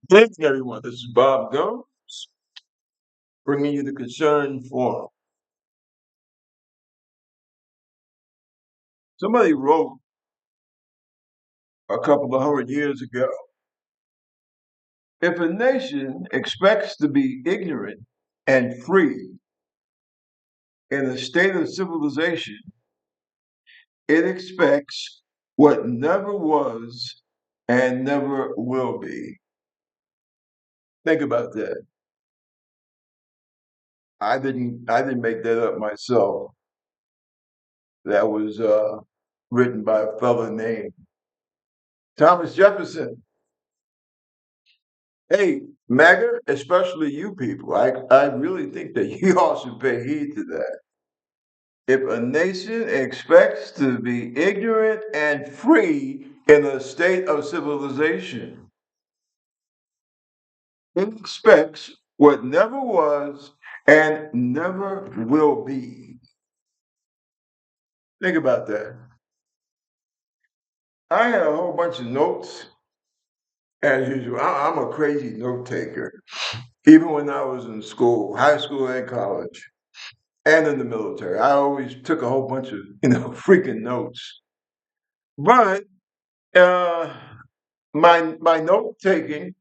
Hey everyone, this is Bob Gomes, bringing you the Concern Forum. Somebody wrote a couple of hundred years ago, if a nation expects to be ignorant and free in a state of civilization, it expects what never was and never will be. Think about that. I didn't make that up myself. That was written by a fellow named Thomas Jefferson. Hey, MAGA, especially you people, I really think that you all should pay heed to that. If a nation expects to be ignorant and free in a state of civilization, it expects what never was and never will be. Think about that. I had a whole bunch of notes, as usual. I'm a crazy note taker, even when I was in school, high school and college. And in the military. I always took a whole bunch of, freaking notes. But uh, my note taking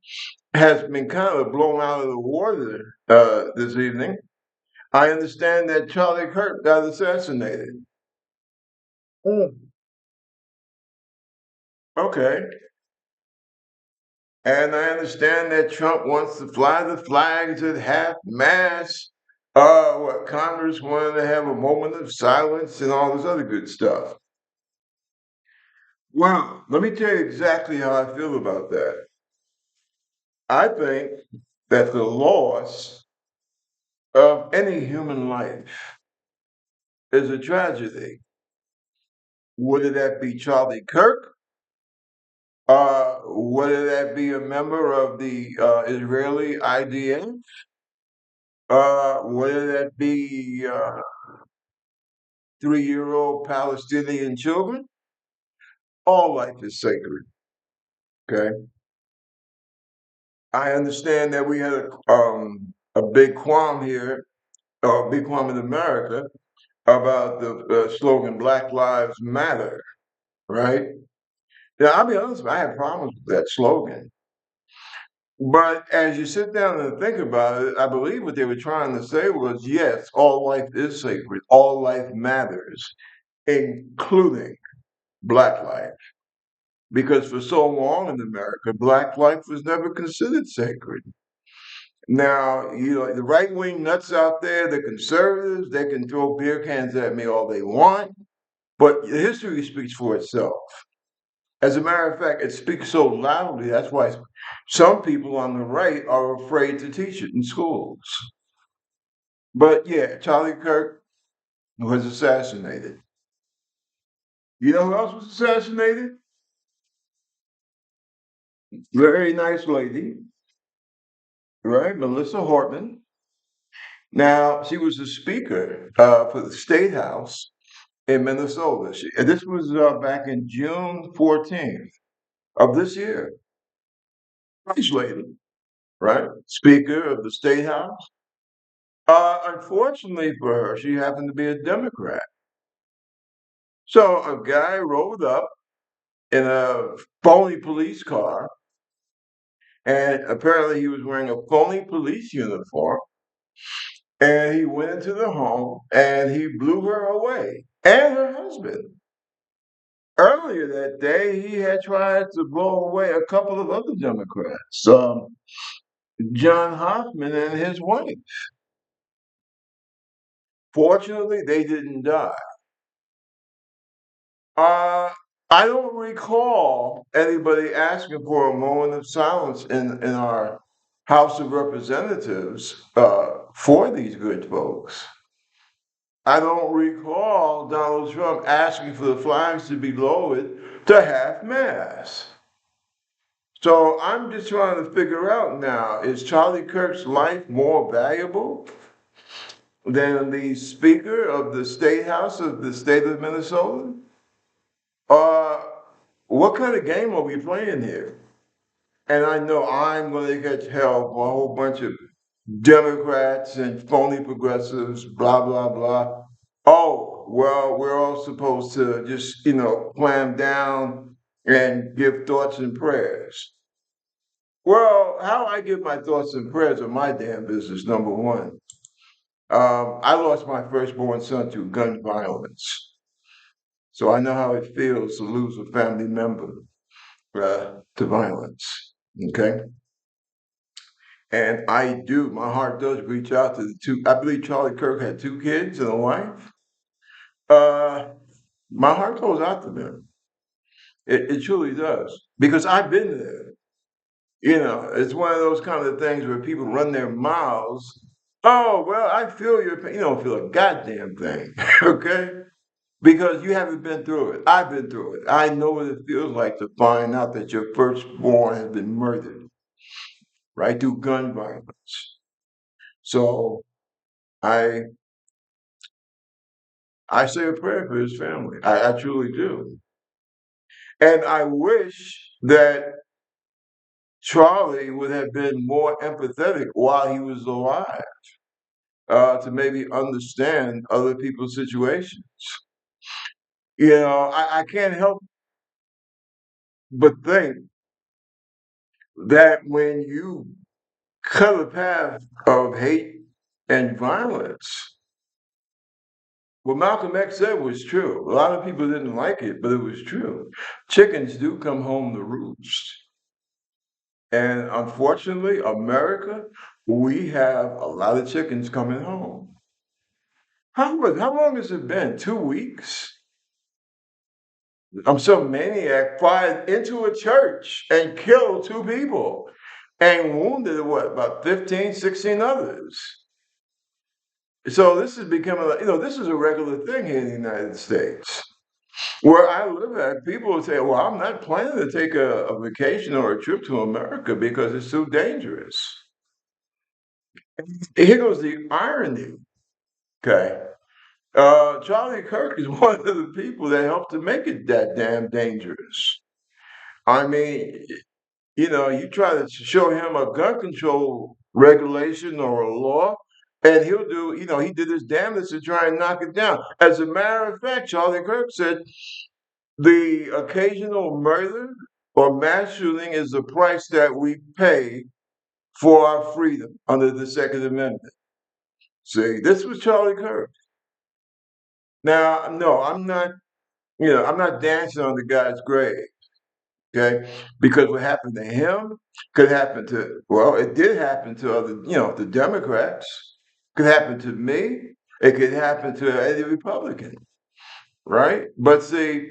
has been kind of blown out of the water this evening. I understand that Charlie Kirk got assassinated. Mm. Okay. And I understand that Trump wants to fly the flags at half mast. What Congress wanted to have a moment of silence and all this other good stuff. Well, let me tell you exactly how I feel about that. I think that the loss of any human life is a tragedy. Whether that be Charlie Kirk, whether that be a member of the Israeli IDF, whether that be 3-year-old Palestinian children, all life is sacred. Okay, I understand that we had a big qualm here, a big qualm in America about the slogan Black Lives Matter, right? Yeah, I'll be honest, I have problems with that slogan. But as you sit down and think about it, I believe what they were trying to say was yes, all life is sacred, all life matters, including Black life. Because for so long in America, Black life was never considered sacred. Now, the right wing nuts out there, the conservatives, they can throw beer cans at me all they want, but history speaks for itself. As a matter of fact, it speaks so loudly, that's why some people on the right are afraid to teach it in schools. But yeah, Charlie Kirk was assassinated. You know who else was assassinated? Very nice lady, right? Melissa Hortman. Now, she was the speaker for the State House in Minnesota. And this was back in June 14th of this year. Nice lady, right? Speaker of the State House. Unfortunately for her, she happened to be a Democrat. So a guy rolled up in a phony police car, and apparently he was wearing a phony police uniform, and he went into the home and he blew her away and her husband. Earlier that day, he had tried to blow away a couple of other Democrats, John Hoffman and his wife. Fortunately, they didn't die. Uh, I don't recall anybody asking for a moment of silence in our House of Representatives for these good folks. I don't recall Donald Trump asking for the flags to be lowered to half mast. So I'm just trying to figure out now, is Charlie Kirk's life more valuable than the Speaker of the State House of the state of Minnesota? Uh, what kind of game are we playing here? And I know I'm going to get help for a whole bunch of Democrats and phony progressives, blah, blah, blah. Oh, well, we're all supposed to just, clam down and give thoughts and prayers. Well, how I give my thoughts and prayers are my damn business, number one. I lost my firstborn son to gun violence. So I know how it feels to lose a family member to violence. Okay. And my heart does reach out to the two. I believe Charlie Kirk had two kids and a wife. Uh, my heart goes out to them. It truly does. Because I've been there. It's one of those kind of things where people run their mouths. Oh, well, I feel your pain. You don't feel a goddamn thing. Okay? Because you haven't been through it. I've been through it. I know what it feels like to find out that your firstborn has been murdered, right, through gun violence. So I I say a prayer for his family. I truly do. And I wish that Charlie would have been more empathetic while he was alive, to maybe understand other people's situations. I can't help but think that when you cut a path of hate and violence, what Malcolm X said was true. A lot of people didn't like it, but it was true. Chickens do come home to roost. And unfortunately, America, we have a lot of chickens coming home. How long has it been? 2 weeks? Some maniac fired into a church and killed two people and wounded, what, about 15, 16 others. So this is becoming, this is a regular thing here in the United States. Where I live at, people will say, well, I'm not planning to take a vacation or a trip to America because it's too dangerous. Here goes the irony. Okay. Charlie Kirk is one of the people that helped to make it that damn dangerous. I mean, you try to show him a gun control regulation or a law, and he'll do, he did his damnedest to try and knock it down. As a matter of fact, Charlie Kirk said the occasional murder or mass shooting is the price that we pay for our freedom under the Second Amendment. See, this was Charlie Kirk. Now, no, I'm not dancing on the guy's grave, okay? Because what happened to him could happen to, well, it did happen to other, the Democrats. Could happen to me. It could happen to any Republican, right? But see,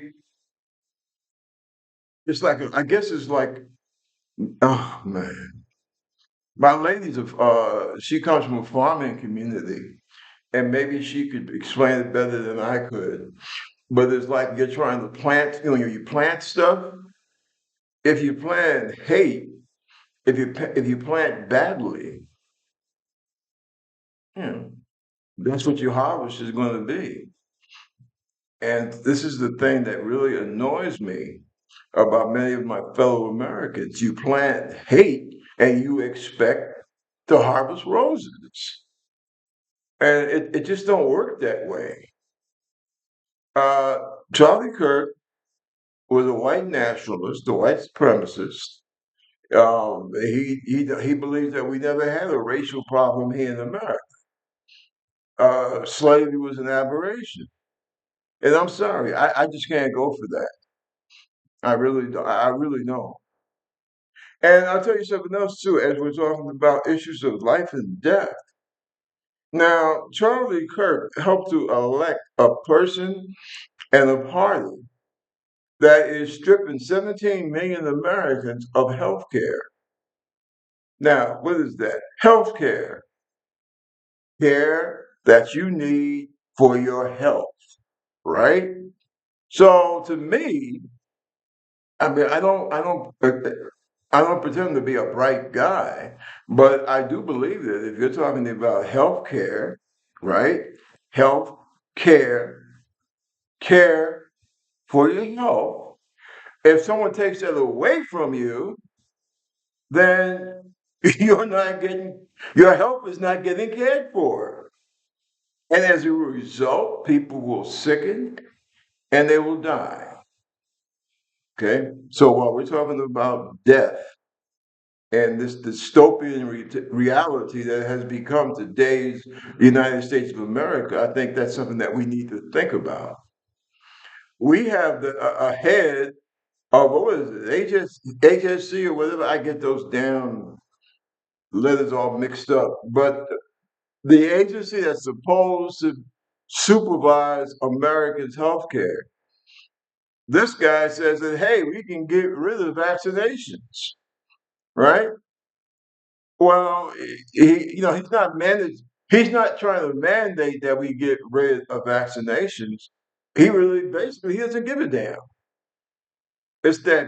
I guess it's like, oh man, my lady's she comes from a farming community, and maybe she could explain it better than I could. But it's like you're trying to plant, you plant stuff. If you plant hate, if you plant badly, you know, that's what your harvest is going to be. And this is the thing that really annoys me about many of my fellow Americans. You plant hate and you expect to harvest roses. And it just don't work that way. Uh, Charlie Kirk was a white nationalist, a white supremacist. He believes that we never had a racial problem here in America. Slavery was an aberration, and I'm sorry, I just can't go for that. I really, I really don't. And I'll tell you something else too. As we're talking about issues of life and death, now Charlie Kirk helped to elect a person and a party that is stripping 17 million Americans of health care. Now, what is that? Health care that you need for your health, right? So to me, I mean, I don't pretend to be a bright guy, but I do believe that if you're talking about health care, right? Health care, care for your health. If someone takes that away from you, then you're not getting, your health is not getting cared for. And as a result, people will sicken and they will die. Okay? So while we're talking about death and this dystopian reality that has become today's United States of America, I think that's something that we need to think about. We have a head of, what is it, HSC or whatever, I get those damn letters all mixed up, but the agency that's supposed to supervise Americans' healthcare. This guy says that, hey, we can get rid of vaccinations, right? Well, he's not managed. He's not trying to mandate that we get rid of vaccinations. He really, basically, he doesn't give a damn. It's that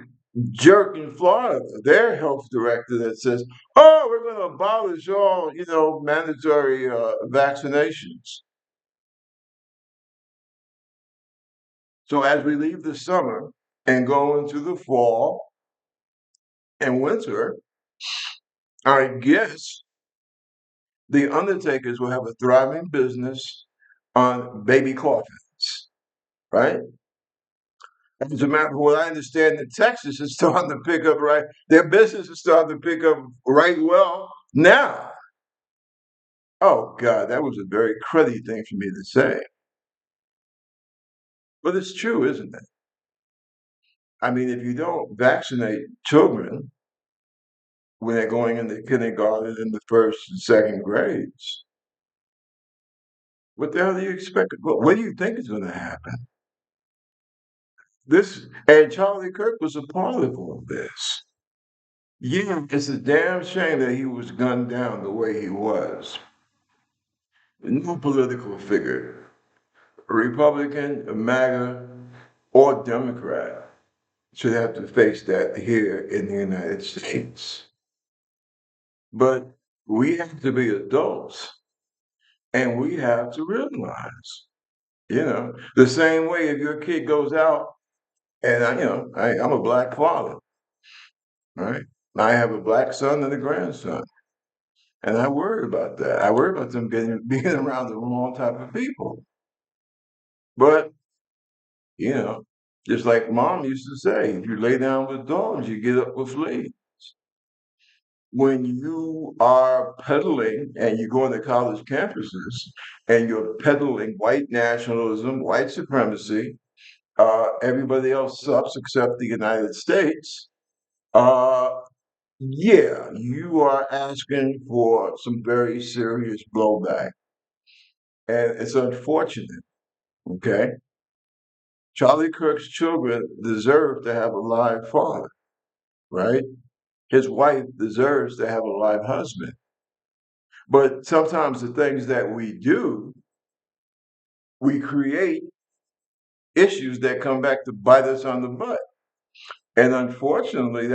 jerk in Florida, their health director, that says, "Oh, we're going to abolish all, mandatory vaccinations." So as we leave the summer and go into the fall and winter, I guess the undertakers will have a thriving business on baby coffins, right? As a matter of what I understand, in Texas is starting to pick up right. Their business is starting to pick up right well now. Oh God, that was a very cruddy thing for me to say, but it's true, isn't it? I mean, if you don't vaccinate children when they're going into kindergarten in the first and second grades, what the hell do you expect? What do you think is going to happen? This and Charlie Kirk was a part of all this. Yeah, it's a damn shame that he was gunned down the way he was. No political figure, a Republican, a MAGA, or Democrat, should have to face that here in the United States. But we have to be adults and we have to realize, the same way if your kid goes out and I'm a black father, right? I have a black son and a grandson. And I worry about that. I worry about them being around the wrong type of people. But, you know, just like mom used to say, if you lay down with dogs, you get up with fleas. When you are peddling and you go into college campuses and you're peddling white nationalism, white supremacy, everybody else sucks except the United States. Uh, yeah, you are asking for some very serious blowback. And it's unfortunate, okay? Charlie Kirk's children deserve to have a live father, right? His wife deserves to have a live husband. But sometimes the things that we do, we create issues that come back to bite us on the butt. And unfortunately,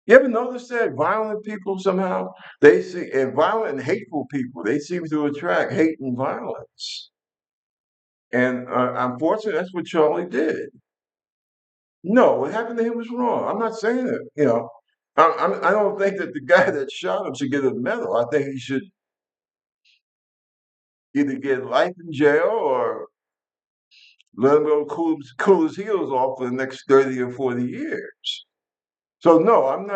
you ever notice that violent people somehow, and violent and hateful people, they seem to attract hate and violence. And unfortunately, that's what Charlie did. No, what happened to him was wrong. I'm not saying it. I don't think that the guy that shot him should get a medal. I think he should either get life in jail or let him go cool his heels off for the next 30 or 40 years. So no, I'm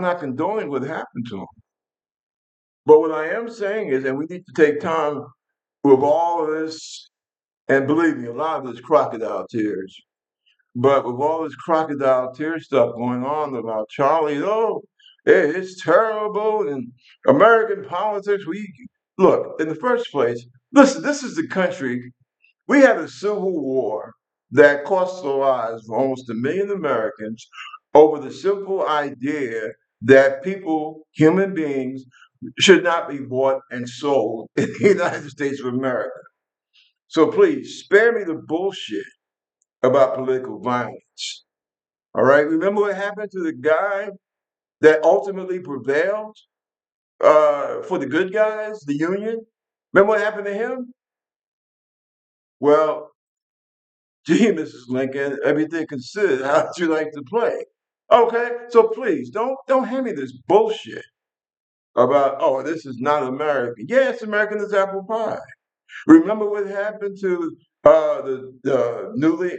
not condoning what happened to him. But what I am saying is, and we need to take time with all of this, and believe me, a lot of this crocodile tears. But with all this crocodile tear stuff going on about Charlie, oh, it's terrible. And American politics, we look, in the first place, listen, this is the country, we had a civil war that cost the lives of almost 1 million Americans over the simple idea that people, human beings, should not be bought and sold in the United States of America. So please spare me the bullshit about political violence. All right. Remember what happened to the guy that ultimately prevailed for the good guys, the Union? Remember what happened to him? Well, gee, Mrs. Lincoln, everything considered, how'd you like to play? Okay, so please don't hand me this bullshit about, oh, this is not American. Yeah, it's American as apple pie. Remember what happened to the newly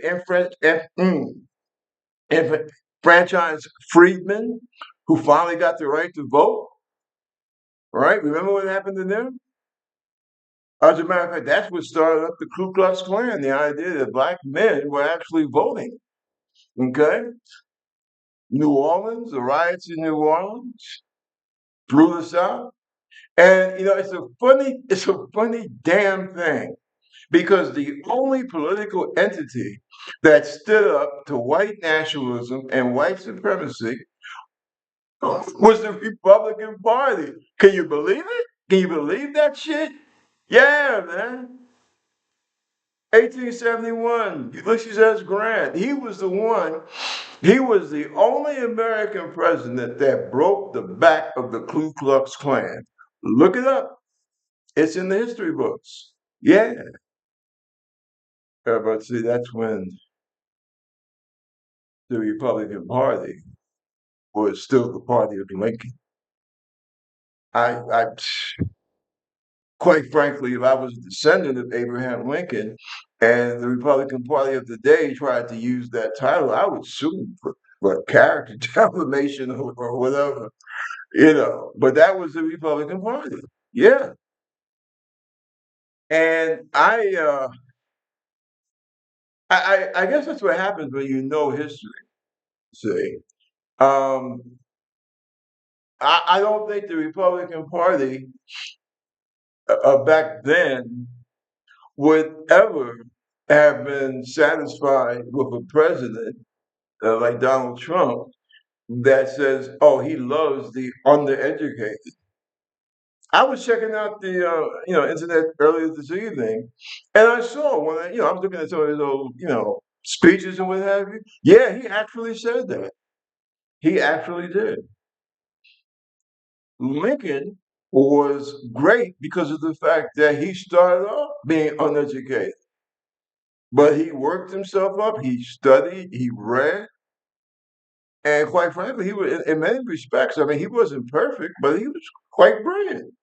enfranchised freedmen who finally got the right to vote? Right? Remember what happened to them? As a matter of fact, that's what started up the Ku Klux Klan, the idea that black men were actually voting. Okay? New Orleans, the riots in New Orleans through the South. And it's a funny damn thing because the only political entity that stood up to white nationalism and white supremacy was the Republican Party. Can you believe it? Can you believe that shit? Yeah, man. 1871, Ulysses S. Grant. He was the only American president that broke the back of the Ku Klux Klan. Look it up. It's in the history books. Yeah. But see, that's when the Republican Party was still the party of Lincoln. I quite frankly, if I was a descendant of Abraham Lincoln and the Republican Party of the day tried to use that title, I would sue for character defamation or whatever, you know. But that was the Republican Party. Yeah. And I guess that's what happens when you know history. See, um, I don't think the Republican Party back then would ever have been satisfied with a president like Donald Trump that says, "Oh, he loves the undereducated." I was checking out the internet earlier this evening, and I saw I was looking at some of his old speeches and what have you. Yeah, he actually said that. He actually did. Lincoln was great because of the fact that he started off being uneducated, but he worked himself up. He studied, he read, and quite frankly, he was in many respects. I mean, he wasn't perfect, but he was quite brilliant.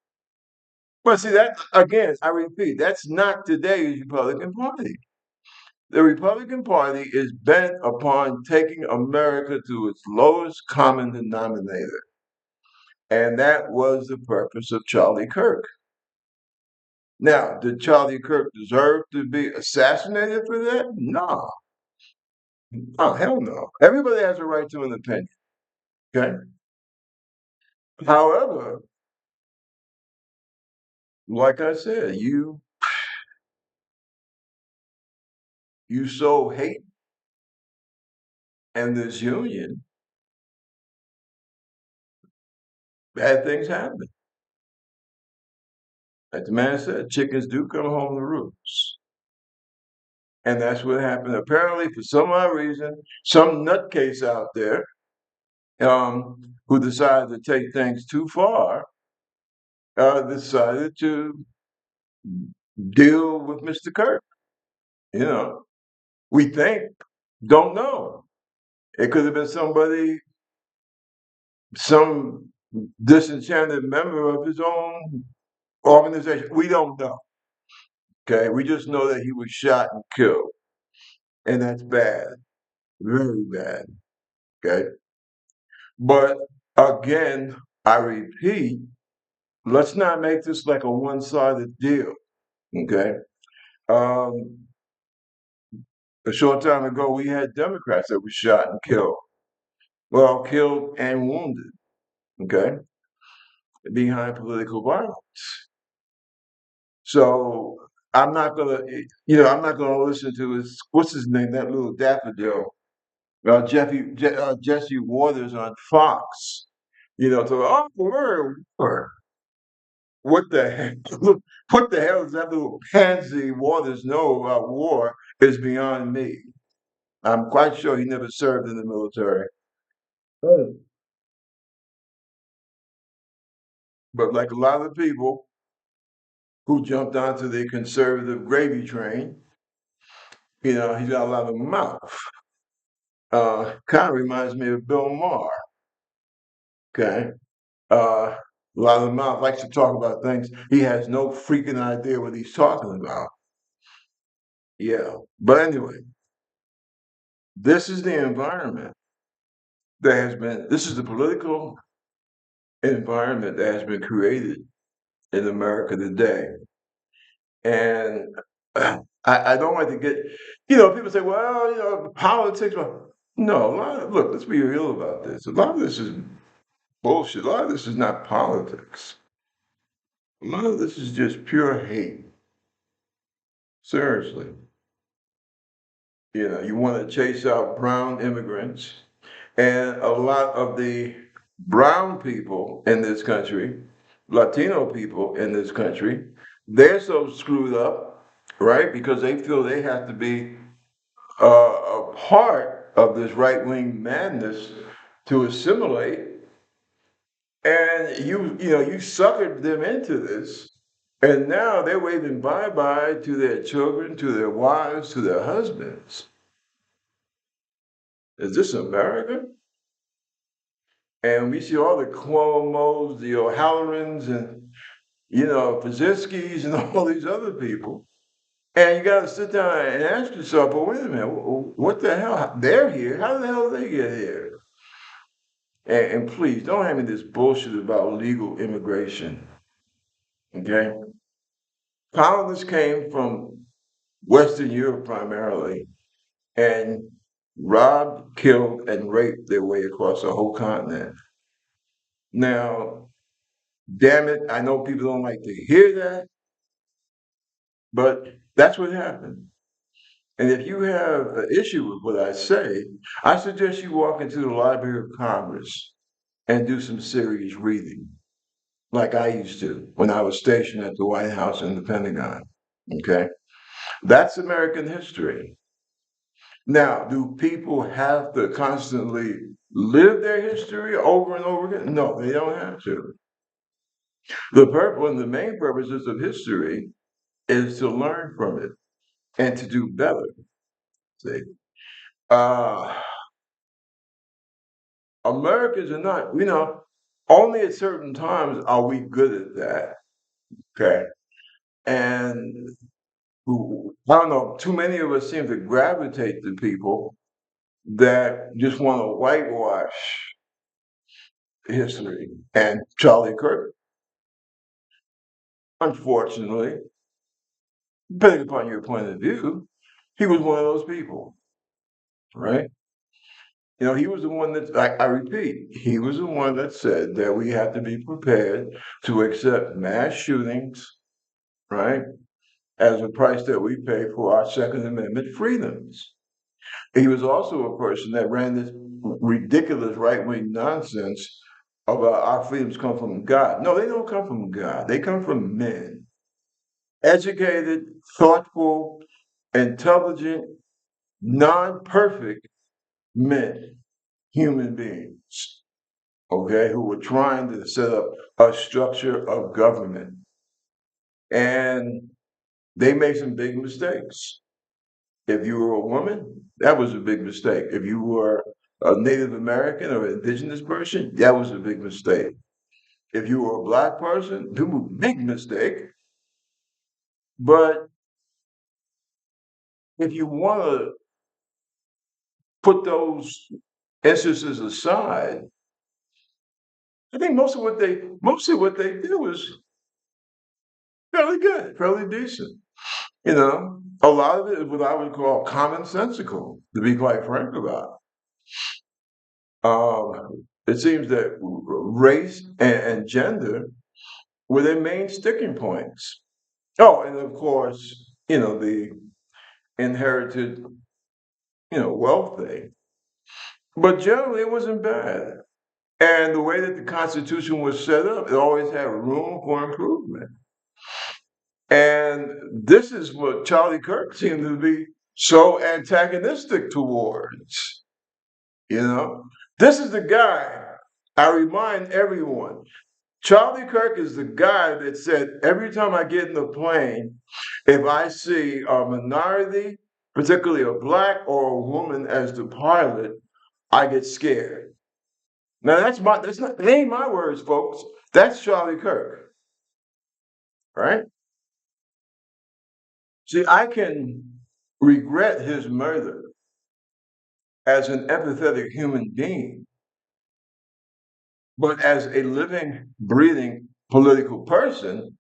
But see, that again, I repeat, that's not today's Republican Party. The Republican Party is bent upon taking America to its lowest common denominator. And that was the purpose of Charlie Kirk. Now, did Charlie Kirk deserve to be assassinated for that? No. Oh, hell no. Everybody has a right to an opinion. Okay. However, like I said, you sow hate and this union, bad things happen. Like the man said, chickens do come home to roost. And that's what happened. Apparently, for some odd reason, some nutcase out there who decided to take things too far decided to deal with Mr. Kirk. You know, we think, don't know. It could have been some disenchanted member of his own organization. We don't know. Okay, we just know that he was shot and killed, and that's bad, very bad. Okay, but again, I repeat, let's not make this like a one-sided deal. Okay, um, a short time ago, we had Democrats that were shot and killed. Well, killed and wounded. Okay, behind political violence. So I'm not gonna listen to what's his name, that little daffodil, Jesse Waters on Fox. To word. What the heck? What the hell does that little pansy Waters know about war is beyond me. I'm quite sure he never served in the military. Mm. But like a lot of people who jumped onto the conservative gravy train, he's got a lot of mouth. Kind of reminds me of Bill Maher. Okay. A lot of the mouth likes to talk about things. He has no freaking idea what he's talking about. Yeah. But anyway, this is the environment this is the political environment that has been created in America today. And I don't like to get, people say, well, politics. No, look, let's be real about this. A lot of this is bullshit. A lot of this is not politics. A lot of this is just pure hate. Seriously. You want to chase out brown immigrants. And a lot of the brown people in this country, Latino people in this country, they're so screwed up, right? Because they feel they have to be a part of this right wing madness to assimilate. And you suckered them into this. And now they're waving bye bye to their children, to their wives, to their husbands. Is this America? And we see all the Cuomos, the O'Hallorans, and Pazinskis, and all these other people. And you got to sit down and ask yourself, well, wait a minute, what the hell? They're here. How the hell did they get here? And please don't have me this bullshit about legal immigration. Okay? Colonists came from Western Europe primarily and robbed, killed, and raped their way across the whole continent. Now, damn it, I know people don't like to hear that, but that's what happened. And if you have an issue with what I say, I suggest you walk into the Library of Congress and do some serious reading, like I used to when I was stationed at the White House and the Pentagon. Okay? That's American history. Now, do people have to constantly live their history over and over again? No, they don't have to. One of the main purposes of history is to learn from it and to do better. See, uh, Americans are not, only at certain times are we good at that. Okay, and I don't know, too many of us seem to gravitate to people that just want to whitewash history. And Charlie Kirk, unfortunately, depending upon your point of view, he was one of those people, right? He was the one that, I repeat, he was the one that said that we have to be prepared to accept mass shootings, right, as a price that we pay for our Second Amendment freedoms. He was also a person that ran this ridiculous right wing nonsense about our freedoms come from God. No, they don't come from God, they come from men. Educated, thoughtful, intelligent, non perfect men, human beings, okay, who were trying to set up a structure of government. And they made some big mistakes. If you were a woman, that was a big mistake. If you were a Native American or indigenous person, that was a big mistake. If you were a black person, it was a big mistake. But if you want to put those instances aside, I think most of what they did was fairly good, fairly decent. A lot of it is what I would call commonsensical, to be quite frank about. It seems that race and gender were their main sticking points. Oh, and of course, the inherited, wealth thing. But generally, it wasn't bad. And the way that the Constitution was set up, it always had room for improvement. And this is what Charlie Kirk seemed to be so antagonistic towards. This is the guy, I remind everyone, Charlie Kirk is the guy that said, every time I get in the plane, if I see a minority, particularly a black or a woman as the pilot, I get scared. Now they ain't my words, folks. That's Charlie Kirk, right? See, I can regret his murder as an empathetic human being, but as a living, breathing political person,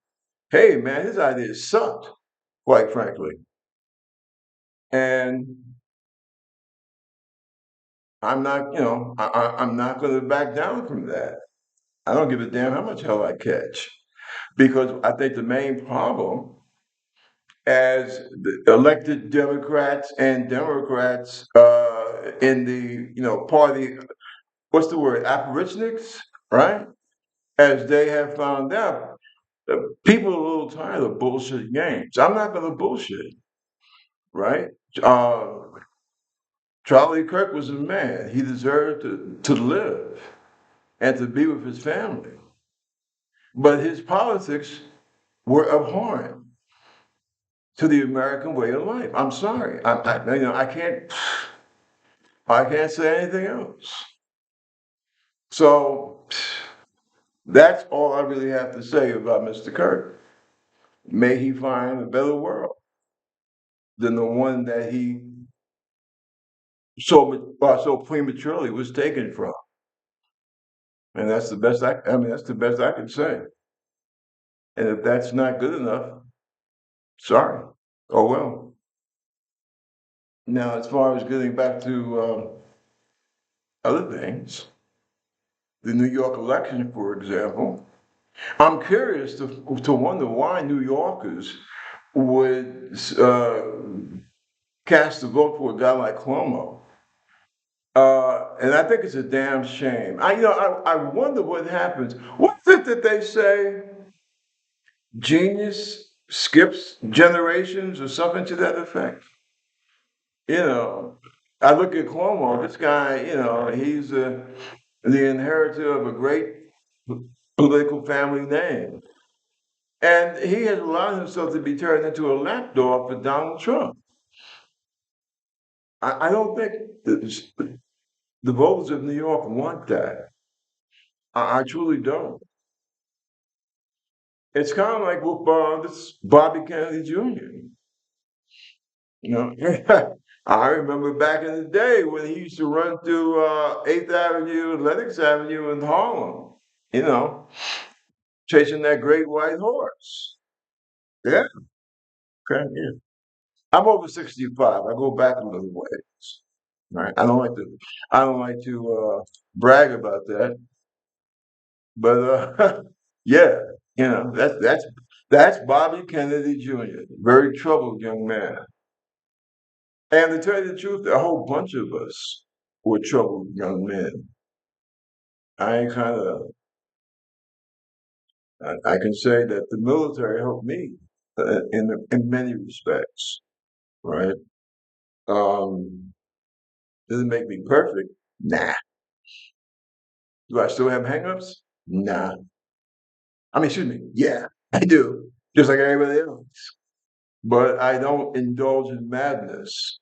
hey man, his ideas sucked, quite frankly. And I'm not going to back down from that. I don't give a damn how much hell I catch, because I think the main problem, as the elected Democrats and Democrats in the party, what's the word, aborigines, right? As they have found out, people are a little tired of bullshit games. I'm not going to bullshit, right? Uh, Charlie Kirk was a man. He deserved to live and to be with his family. But his politics were abhorrent to the American way of life. I'm sorry. I can't say anything else. So that's all I really have to say about Mr. Kirk. May he find a better world than the one that he so prematurely was taken from. And that's the best that's the best I can say. And if that's not good enough, sorry. Oh well. Now, as far as getting back to other things, the New York election, for example, I'm curious to wonder why New Yorkers would cast a vote for a guy like Cuomo. And I think it's a damn shame. I wonder what happens. What's it that they say? Genius skips generations or something to that effect. You know, I look at Cuomo. This guy, he's the inheritor of a great political family name, and he has allowed himself to be turned into a lapdog for Donald Trump. I don't think the voters of New York want that. I truly don't. It's kind of like with this Bobby Kennedy Jr. You know, I remember back in the day when he used to run through 8th Avenue and Lenox Avenue in Harlem, you know, chasing that great white horse. Yeah, okay, yeah. I'm over 65. I go back a little ways. Right. I don't like to brag about that, but yeah, that's Bobby Kennedy Jr., very troubled young man. And to tell you the truth, a whole bunch of us were troubled young men. I kind of, I can say that the military helped me in many respects, right? Um, does it make me perfect? Nah. Do I still have hangups? Nah. I mean, excuse me. Yeah, I do, just like everybody else. But I don't indulge in madness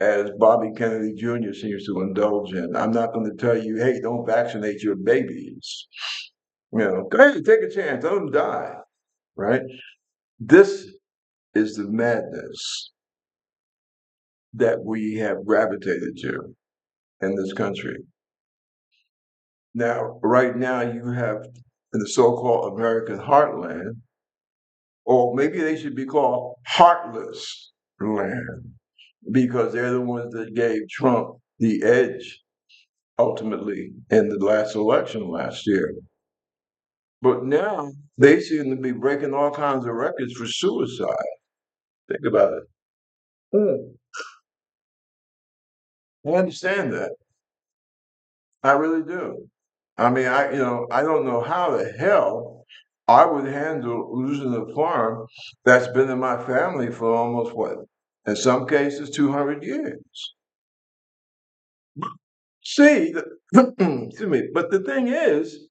as Bobby Kennedy Jr. seems to indulge in. I'm not going to tell you, hey, don't vaccinate your babies. Go ahead, take a chance, let them die, right? This is the madness that we have gravitated to in this country. Now, right now, you have in the so-called American heartland, or maybe they should be called heartless land, because they're the ones that gave Trump the edge ultimately in the last election last year. But now they seem to be breaking all kinds of records for suicide. Think about it. Hmm. I understand that. I really do. I mean, I don't know how the hell I would handle losing a farm that's been in my family for almost what? In some cases, 200 years. See, excuse me, but the thing is,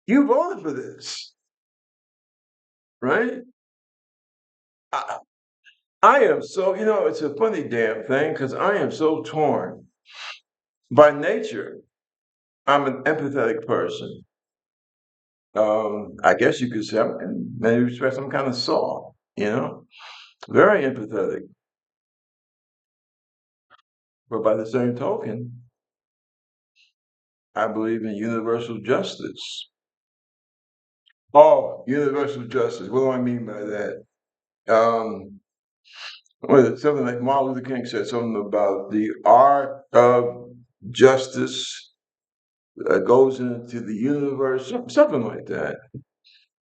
you voted for this, right? I, I am so, it's a funny damn thing because I am so torn By nature, I'm an empathetic person. I guess you could say I'm in many respects I'm kind of soft, very empathetic. But by the same token, I believe in universal justice. Oh, universal justice. What do I mean by that? Um, something like Martin Luther King said something about the art of justice goes into the universe, something like that.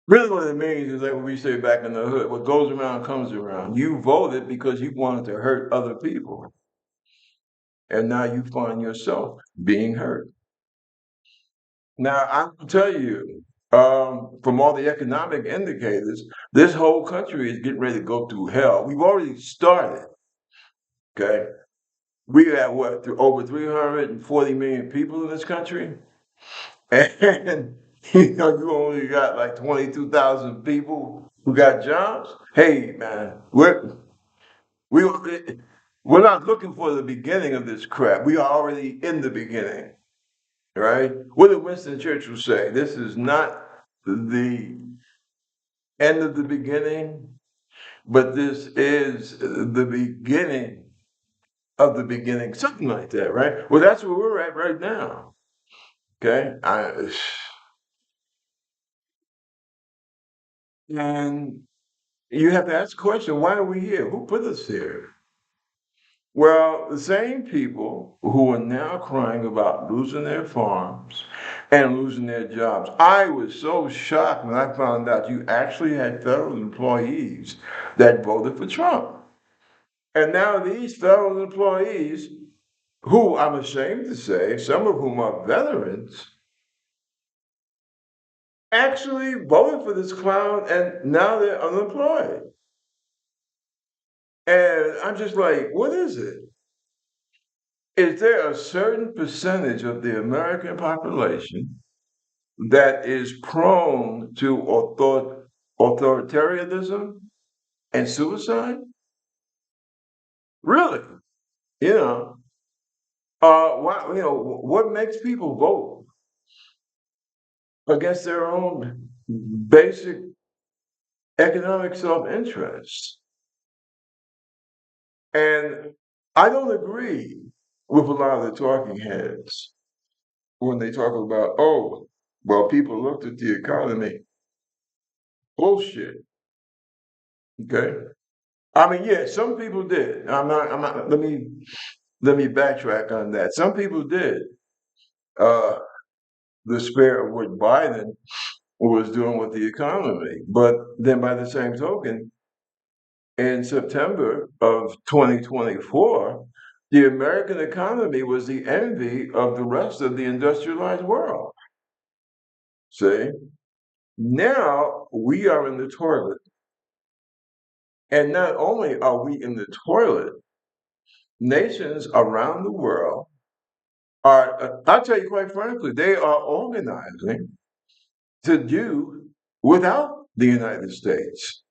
Really, what it means is like what we say back in the hood: what goes around comes around. You voted because you wanted to hurt other people, and now you find yourself being hurt. Now, I will tell you, from all the economic indicators, this whole country is getting ready to go through hell. We've already started. Okay, we got what over 340 million people in this country, and you only got like 22,000 people who got jobs. Hey, man, we we're not looking for the beginning of this crap. We are already in the beginning, right? What did Winston Churchill say? This is not the end of the beginning, but this is the beginning of the beginning, something like that, right? Well, that's where we're at right now. Okay, and you have to ask the question: why are we here? Who put us here? Well, the same people who are now crying about losing their farms and losing their jobs. I was so shocked when I found out you actually had federal employees that voted for Trump. And now these federal employees, who I'm ashamed to say, some of whom are veterans, actually voted for this clown and now they're unemployed. And I'm just like, what is it? Is there a certain percentage of the American population that is prone to authoritarianism and suicide? Really? You know, what makes people vote against their own basic economic self-interest? And I don't agree with a lot of the talking heads when they talk about, oh, well, people looked at the economy. Bullshit. Okay. I mean, yeah, some people did. I'm not, let me backtrack on that. Some people did uh despair of what Biden was doing with the economy. But then by the same token, in September of 2024, the American economy was the envy of the rest of the industrialized world. See? Now we are in the toilet. And not only are we in the toilet, nations around the world are, I'll tell you quite frankly, they are organizing to do without the United States.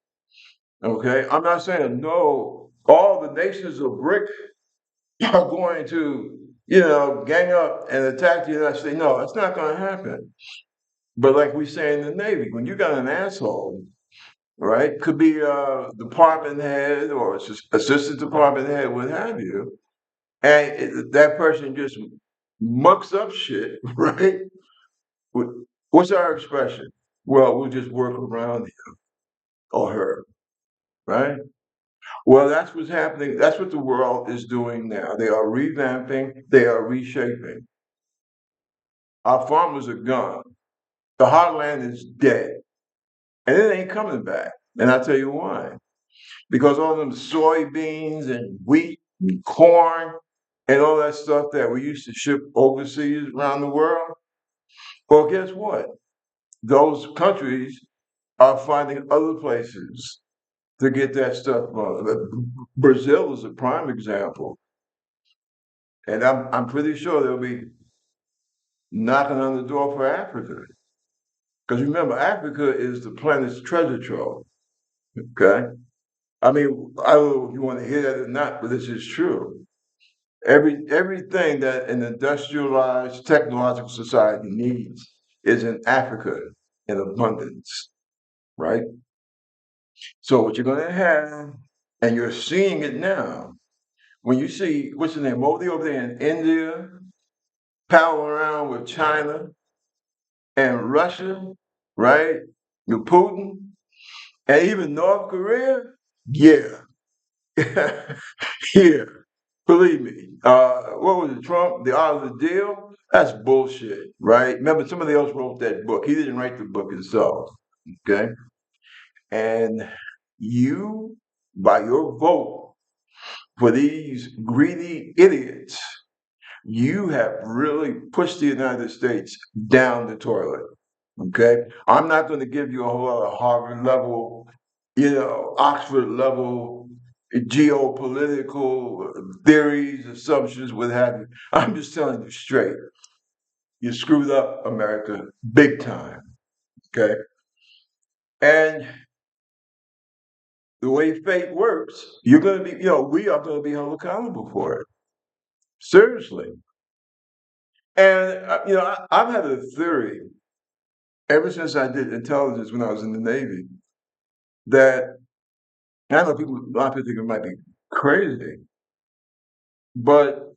Okay? I'm not saying no, all the nations of BRIC are going to, gang up and attack the United States. No, it's not going to happen. But like we say in the Navy, when you got an asshole, right, could be a department head or assistant department head, what have you, and that person just mucks up shit, right? What's our expression? Well, we'll just work around him or her, right? Well, that's what's happening. That's what the world is doing now. They are revamping, they are reshaping. Our farmers are gone. The heartland is dead, and it ain't coming back. And I'll tell you why. Because all them soybeans and wheat and corn and all that stuff that we used to ship overseas around the world, well, guess what? Those countries are finding other places to get that stuff from. Brazil is a prime example. And I'm pretty sure they'll be knocking on the door for Africa. Because remember, Africa is the planet's treasure trove. Okay? I mean, I don't know if you want to hear that or not, but this is true. Everything that an industrialized technological society needs is in Africa in abundance, right? So what you're going to have, and you're seeing it now, when you see what's the name, Modi over there in India, palling around with China and Russia, right? With Putin, and even North Korea, yeah, yeah. Believe me. What was it, Trump? The Art of the Deal? That's bullshit, right? Remember, somebody else wrote that book. He didn't write the book himself, okay? And you, by your vote for these greedy idiots, you have really pushed the United States down the toilet. Okay. I'm not going to give you a whole lot of Harvard level, Oxford level geopolitical theories, assumptions, what have you. I'm just telling you straight. You screwed up America big time. Okay. And the way fate works, you're going to be, we are going to be held accountable for it. Seriously. And, I've had a theory ever since I did intelligence when I was in the Navy that I know a lot of people think it might be crazy, but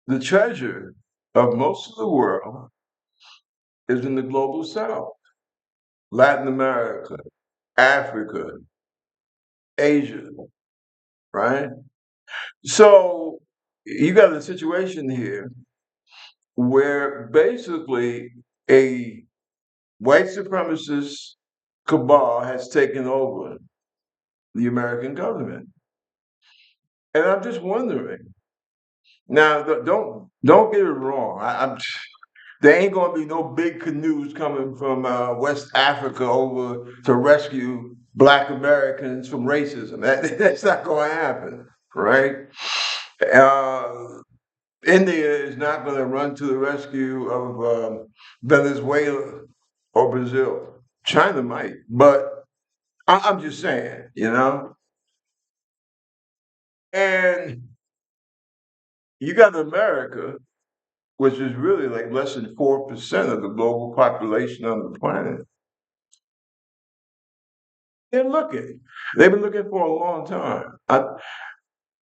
the treasure of most of the world is in the global south, Latin America, Africa, Asia, right? So you got a situation here where basically a white supremacist cabal has taken over the American government. And I'm just wondering. Now, don't get it wrong. There ain't gonna be no big canoes coming from West Africa over to rescue Black Americans from racism. That's not gonna happen, right? Uh, India is not gonna run to the rescue of Venezuela or Brazil. China might, but I'm just saying, And you got America, which is really like less than 4% of the global population on the planet. They're looking. They've been looking for a long time.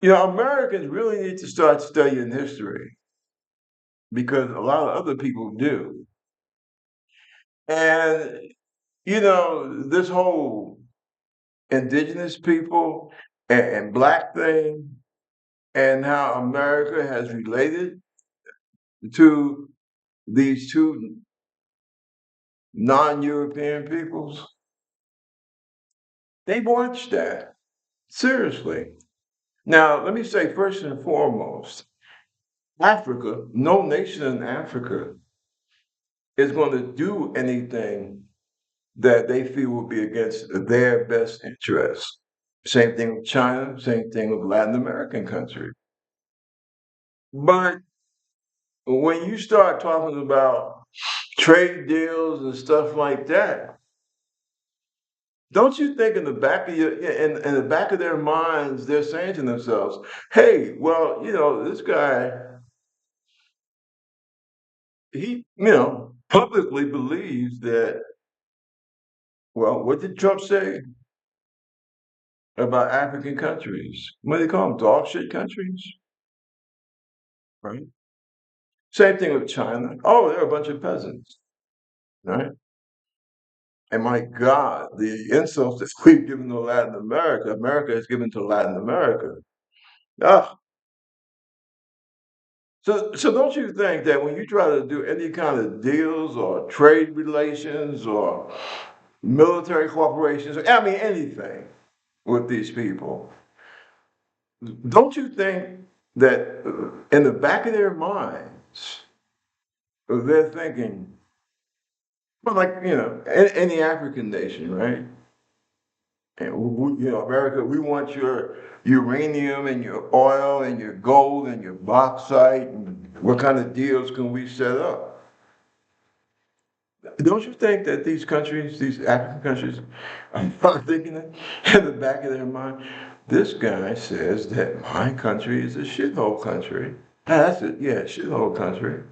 Americans really need to start studying history because a lot of other people do. And, this whole indigenous people and black thing and how America has related to these two non-European peoples, they watched that. Seriously. Now, let me say first and foremost, Africa, no nation in Africa is going to do anything that they feel will be against their best interests. Same thing with China, same thing with Latin American countries. But when you start talking about trade deals and stuff like that, don't you think in the back of in the back of their minds, they're saying to themselves, "Hey, well, this guy, he, publicly believes that." Well, what did Trump say about African countries? What do they call them? Dog shit countries, right? Same thing with China. Oh, they're a bunch of peasants, right? And my God, the insults that we've given to Latin America, America has given to Latin America. Ah, so don't you think that when you try to do any kind of deals or trade relations or military cooperations, I mean anything with these people, don't you think that in the back of their minds, they're thinking, well, like, any African nation, right? And America, we want your uranium and your oil and your gold and your bauxite. And what kind of deals can we set up? Don't you think that these countries, these African countries, are thinking it in the back of their mind? This guy says that my country is a shithole country. That's it, yeah, shithole country.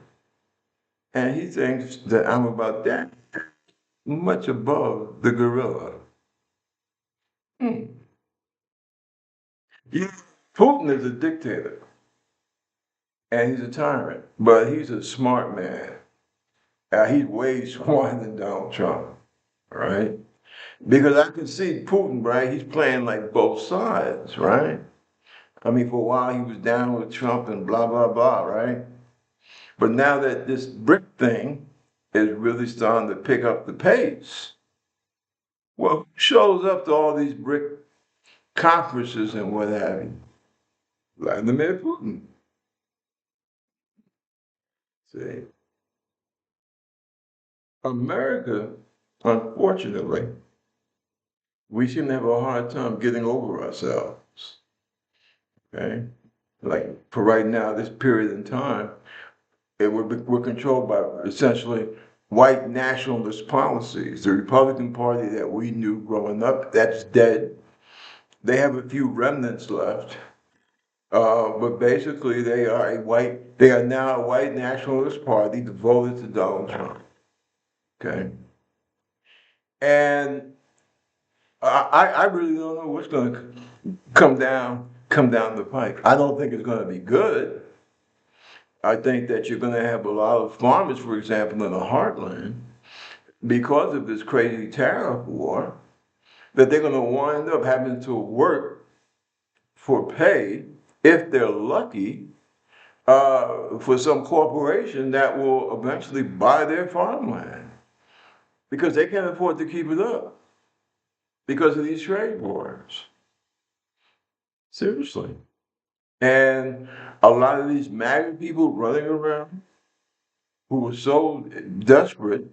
And he thinks that I'm about that much above the gorilla. Hmm. Yeah, Putin is a dictator and he's a tyrant, but he's a smart man. He's way smarter than Donald Trump, right? Because I can see Putin, right? He's playing like both sides, right? I mean, for a while he was down with Trump and blah, blah, blah, right? But now that this brick thing is really starting to pick up the pace, well, who shows up to all these brick conferences and what have you? Vladimir Putin. See, America, unfortunately, we seem to have a hard time getting over ourselves. Okay, like for right now, this period in time, we're controlled by essentially white nationalist policies. The Republican Party that we knew growing up, that's dead. They have a few remnants left, but basically they are now a white nationalist party devoted to Donald Trump. Okay, and I really don't know what's going to come down the pike. I don't think it's going to be good. I think that you're going to have a lot of farmers, for example, in the heartland, because of this crazy tariff war, that they're going to wind up having to work for pay, if they're lucky, for some corporation that will eventually buy their farmland because they can't afford to keep it up because of these trade wars. Seriously. And a lot of these MAGA people running around who were so desperate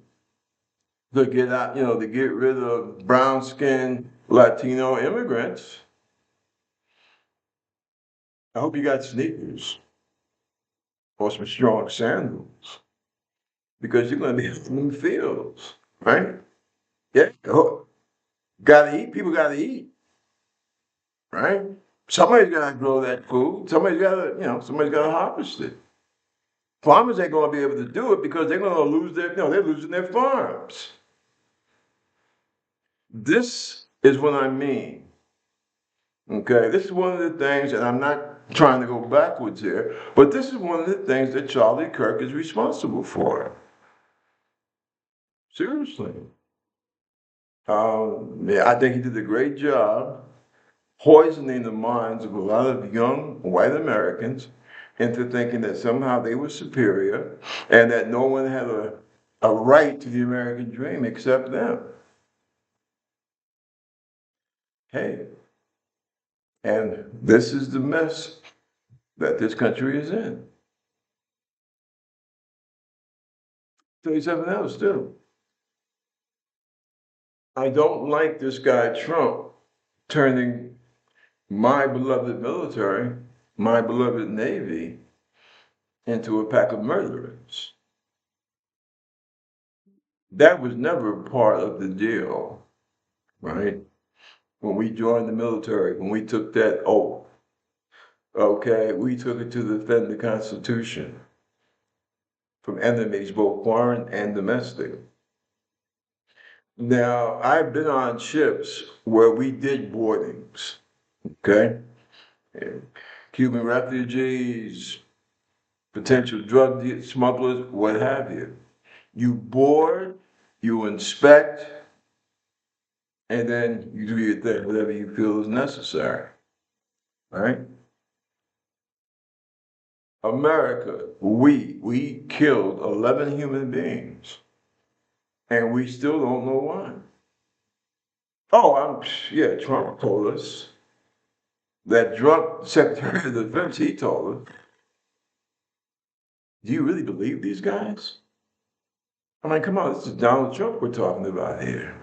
to get out, to get rid of brown skinned Latino immigrants. I hope you got sneakers or some strong sandals because you're going to be out in the fields, right? Yeah, gotta eat. People gotta eat, right? Somebody's gotta grow that food. Somebody's gotta harvest it. Farmers ain't gonna be able to do it because they're gonna lose they're losing their farms. This is what I mean. Okay, this is one of the things, and I'm not trying to go backwards here, but this is one of the things that Charlie Kirk is responsible for. Seriously. Yeah, I think he did a great job poisoning the minds of a lot of young white Americans into thinking that somehow they were superior and that no one had a right to the American dream except them. Hey, and this is the mess that this country is in. Tell you something else too. I don't like this guy Trump turning my beloved military, my beloved Navy, into a pack of murderers. That was never part of the deal, right? When we joined the military, when we took that oath, okay, we took it to defend the Constitution from enemies, both foreign and domestic. Now, I've been on ships where we did boardings, okay? Cuban refugees, potential drug smugglers, what have you. You board, you inspect, and then you do your thing, whatever you feel is necessary, right? America, we killed 11 human beings, and we still don't know why. Oh, yeah, Trump told us. That drunk Secretary of Defense, he told us. Do you really believe these guys? I mean, come on, this is Donald Trump we're talking about here,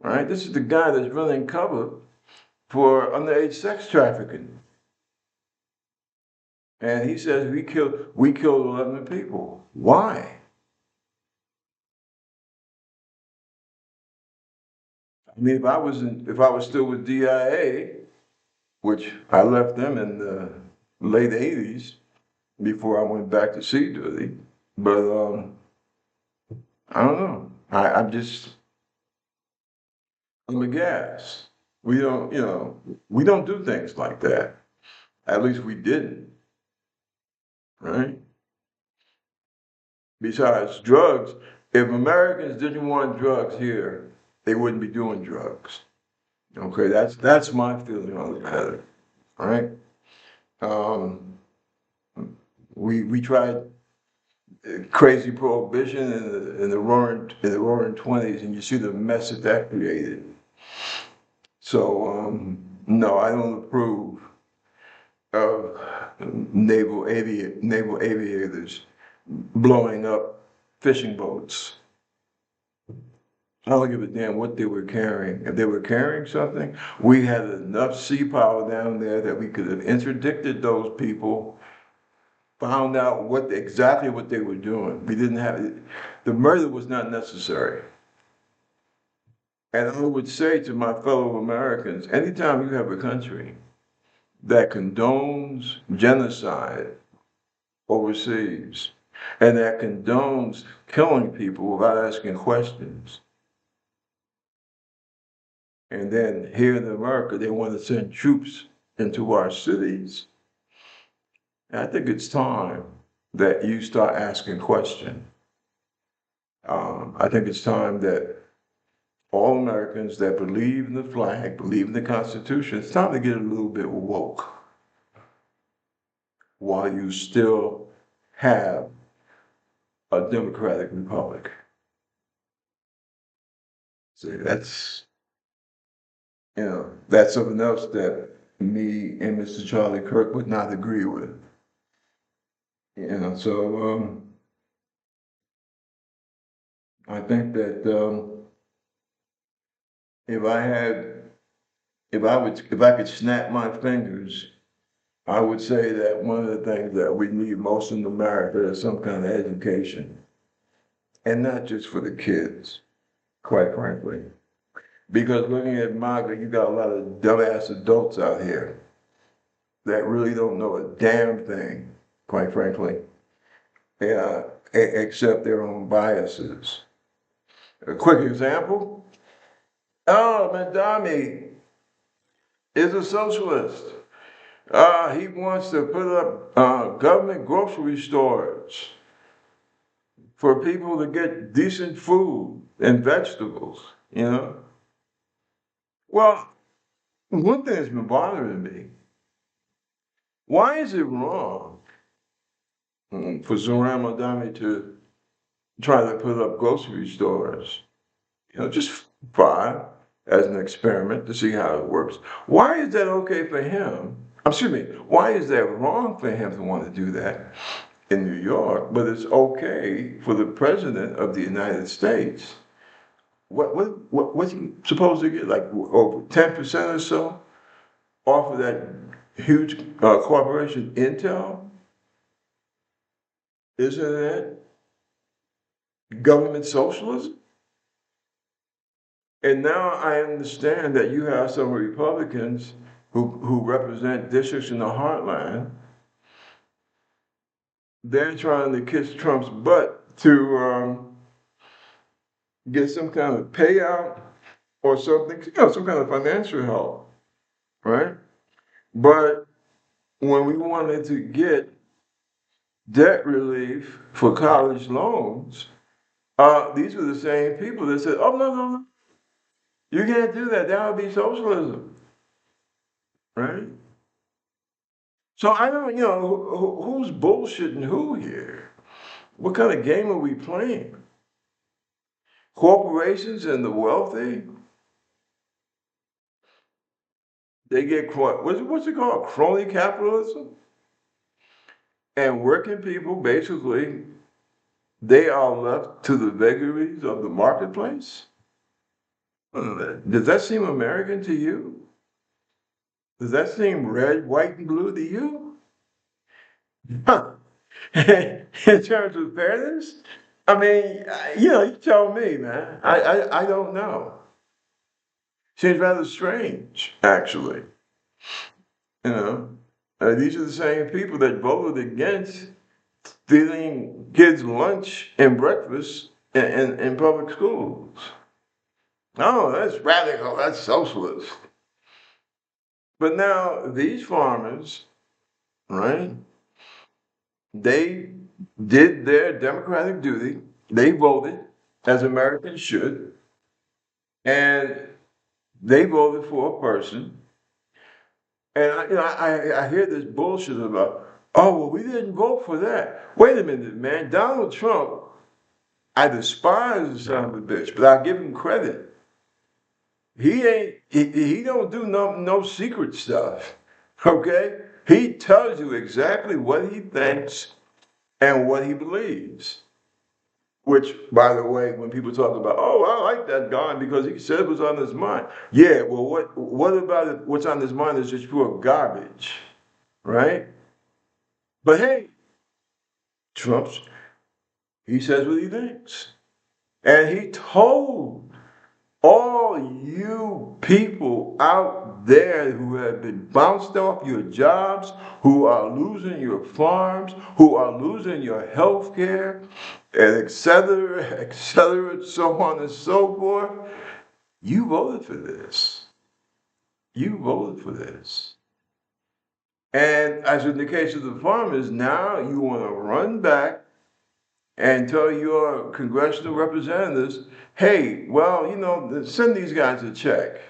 right? This is the guy that's running cover for underage sex trafficking. And he says we killed 11 people. Why? I mean, if I was still with DIA, which I left them in the late 80s before I went back to sea duty. But I don't know. I'm aghast. We don't do things like that. At least we didn't, right? Besides drugs, if Americans didn't want drugs here, they wouldn't be doing drugs. Okay, that's my feeling on the matter, right? Um, we tried crazy prohibition in the roaring 20s, and you see the mess that created. So no, I don't approve of naval aviators blowing up fishing boats. I don't give a damn what they were carrying. If they were carrying something, we had enough sea power down there that we could have interdicted those people, found out exactly what they were doing. We didn't have it. The murder was not necessary. And I would say to my fellow Americans, anytime you have a country that condones genocide overseas and that condones killing people without asking questions, and then here in America, they want to send troops into our cities. I think it's time that you start asking questions. I think it's time that all Americans that believe in the flag, believe in the Constitution, it's time to get a little bit woke while you still have a democratic republic. So that's something else that me and Mr. Charlie Kirk would not agree with. So I think that if I had, if I could snap my fingers, I would say that one of the things that we need most in America is some kind of education, and not just for the kids, quite frankly. Because looking at MAGA, you got a lot of dumbass adults out here that really don't know a damn thing, quite frankly, yeah, except their own biases. A quick example. Oh, Mandami is a socialist. He wants to put up government grocery stores for people to get decent food and vegetables. Well, one thing that's been bothering me, why is it wrong for Zoran Madami to try to put up grocery stores? Just 5 as an experiment to see how it works. Why is that okay for him? Excuse me, why is that wrong for him to want to do that in New York, but it's okay for the president of the United States? What's he supposed to get, like over 10% or so off of that huge corporation Intel? Isn't that government socialism? And now I understand that you have some Republicans who represent districts in the heartland. They're trying to kiss Trump's butt to get some kind of payout or something, some kind of financial help, right? But when we wanted to get debt relief for college loans, these were the same people that said, "Oh no, you can't do that. That would be socialism," right? So I don't, who's bullshitting who here? What kind of game are we playing? Corporations and the wealthy, they get caught. What's it called? Crony capitalism. And working people, basically, they are left to the vagaries of the marketplace. Does that seem American to you? Does that seem red, white, and blue to you? Huh. In terms of fairness? I mean, you tell me, man. I don't know. Seems rather strange, actually. You know, these are the same people that voted against stealing kids' lunch and breakfast in public schools. Oh, that's radical. That's socialist. But now these farmers, right? They did their democratic duty. They voted, as Americans should, and they voted for a person. And I hear this bullshit about, oh, well, we didn't vote for that. Wait a minute, man. Donald Trump, I despise the son of a bitch, but I give him credit. He don't do no secret stuff. Okay? He tells you exactly what he thinks and what he believes. Which, by the way, when people talk about, oh, I like that guy because he said what's on his mind. Yeah, well, what about it? What's on his mind is just pure garbage, right? But hey, Trump's he says what he thinks, and he told all you people out there who have been bounced off your jobs, who are losing your farms, who are losing your health care, and et cetera, so on and so forth. You voted for this. You voted for this. And as in the case of the farmers, now you want to run back and tell your congressional representatives, hey, well, send these guys a check.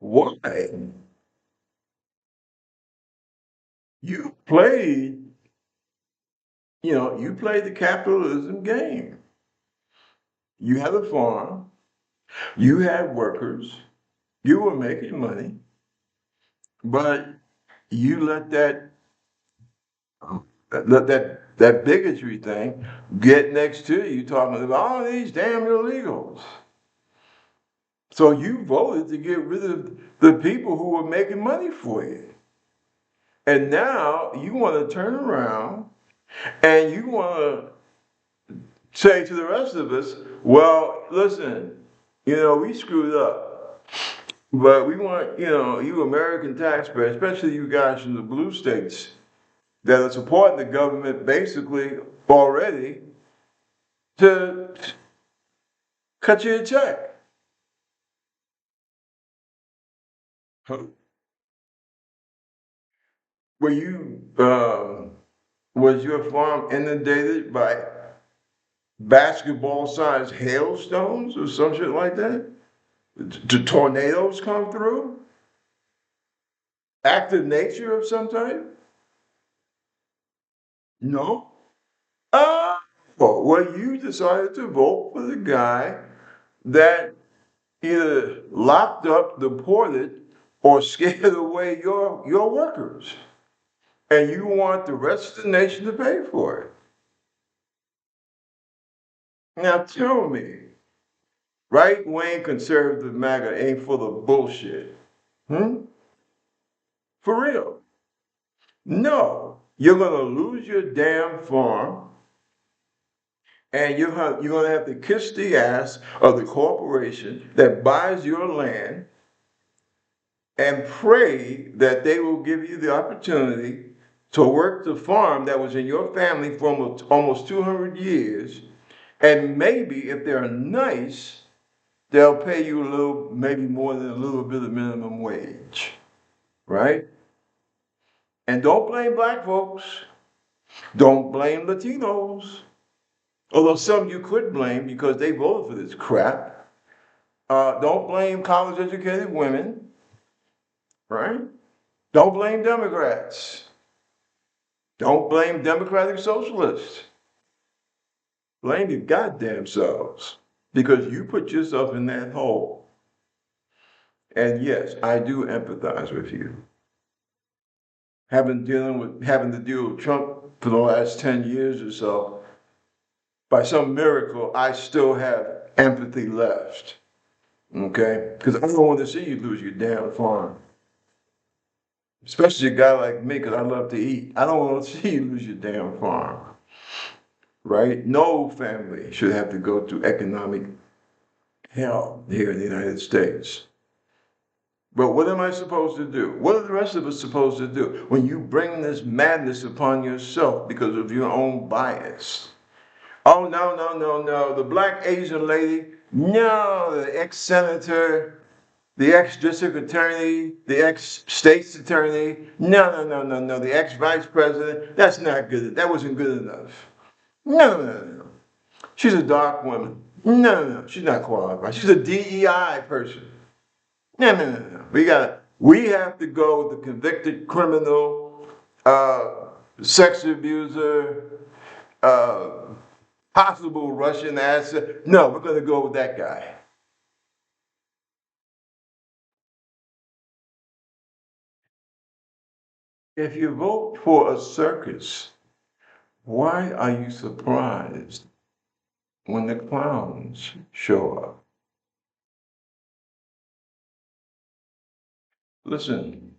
Why? You played, you played the capitalism game. You had a farm, you had workers, you were making money, but you let that bigotry thing get next to you talking about all these damn illegals. So you voted to get rid of the people who were making money for you. And now you want to turn around and you want to say to the rest of us, well, listen, we screwed up. But we want, you American taxpayers, especially you guys from the blue states that are supporting the government basically already, to cut you a check. Were you, was your farm inundated by basketball-sized hailstones or some shit like that? Do tornadoes come through? Act of nature of some type? No. Well, you decided to vote for the guy that either locked up, deported, or scared away your workers. And you want the rest of the nation to pay for it. Now tell me, right wing conservative MAGA ain't full of bullshit. Hmm? For real. No. You're gonna lose your damn farm and you're gonna have to kiss the ass of the corporation that buys your land and pray that they will give you the opportunity to work the farm that was in your family for almost 200 years. And maybe if they're nice, they'll pay you a little, maybe more than a little bit of minimum wage, right? And don't blame black folks. Don't blame Latinos. Although some you could blame because they voted for this crap. Don't blame college educated women, right? Don't blame Democrats. Don't blame Democratic Socialists. Blame your goddamn selves because you put yourself in that hole. And yes, I do empathize with you. Having to deal with Trump for the last 10 years or so, by some miracle, I still have empathy left. Okay? Because I don't want to see you lose your damn farm. Especially a guy like me, because I love to eat. I don't want to see you lose your damn farm. Right? No family should have to go through economic hell here in the United States. But what am I supposed to do? What are the rest of us supposed to do when you bring this madness upon yourself because of your own bias? Oh, no, no, no, no. The black Asian lady, no, the ex-senator, the ex-district attorney, the ex-state's attorney, no, no, no, no, no, the ex-vice president, that's not good. That wasn't good enough. No, no, no, no. She's a dark woman. No, no, no, she's not qualified. She's a DEI person. No, no, no, no. We have to go with the convicted criminal, sex abuser, uh, possible Russian asset. No, we're going to go with that guy. If you vote for a circus, why are you surprised when the clowns show up? Listen,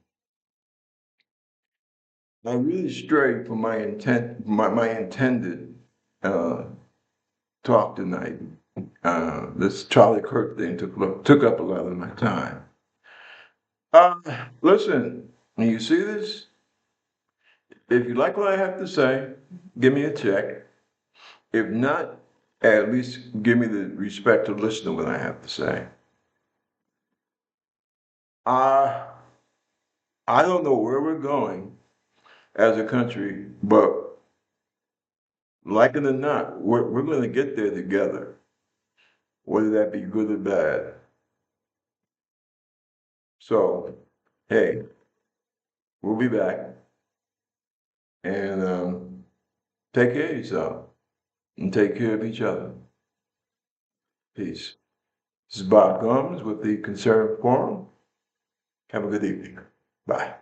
I really strayed from my intended uh, talk tonight. This Charlie Kirk thing took up a lot of my time. Uh, Listen, when you see this, if you like what I have to say, give me a check. If not, at least give me the respect to listen to what I have to say. Uh, I don't know where we're going as a country, but like it or not, we're going to get there together, whether that be good or bad. So, hey, we'll be back and take care of yourself and take care of each other. Peace. This is Bob Gomes with the Concerned Forum. Have a good evening. Bye.